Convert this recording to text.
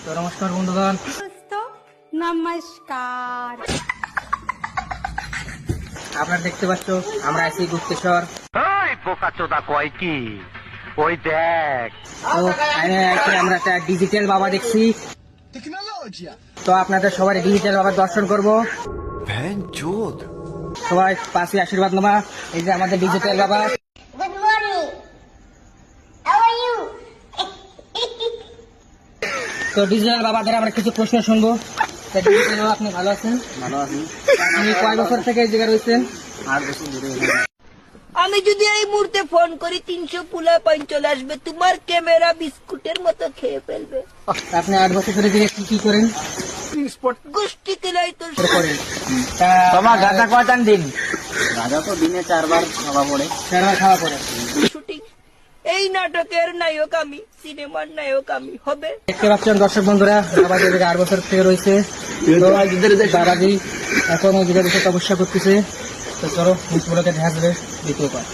তো নমস্কার বন্ধুগণ, নমস্কার। আপনারা দেখতে পাচ্ছ আমরা আছি গুপ্তেশ্বর। ওই বোকাচোদা কয় কি, ওই দেখ। তো আমরা একটা ডিজিটাল বাবা দেখছি। তো আপনাদের সবাই ডিজিটাল বাবার দর্শন করব। সবাই পাশে আশীর্বাদ নেবা। এই যে আমাদের ডিজিটাল বাবা। Good morning, how are you? তো ডিজিটাল বাবা দ্বারা আমরা কিছু প্রশ্ন শুনবো। তো ডিজিটাল বাবা, আপনি ভালো আছেন? ভালো আছি। আপনি কয় বছর থেকে এই জায়গায় রয়েছেন? 8 বছর ধরে। আমি যদি এই মুহূর্তে ফোন করি 300 পুলা পয়েন্ট চলে আসবে, তোমার ক্যামেরা বিস্কুটের মতো খেয়ে ফেলবে। আপনি 8 বছর ধরে এদিকে কি করেন? গোষ্ঠী তেলাই তো করেন। তা তোমার গাঁজা কয়টান দিন? গাঁজা তো দিনে 4 বার খাওয়া পড়ে। 4 বার খাওয়া পরে। শুটিং। এই নাটকের নায়ক আমি, সিনেমার নায়ক আমি। হবে দেখতে পাচ্ছেন দর্শক বন্ধুরা, বাবা যে 8 বছর থেকে রয়েছে। তো বাবাজি এখন ওই জায়গায় তপস্যা করতেছে। তো চলো মুখগুলোকে দেখা যাবে দ্বিতীয় পার্ট।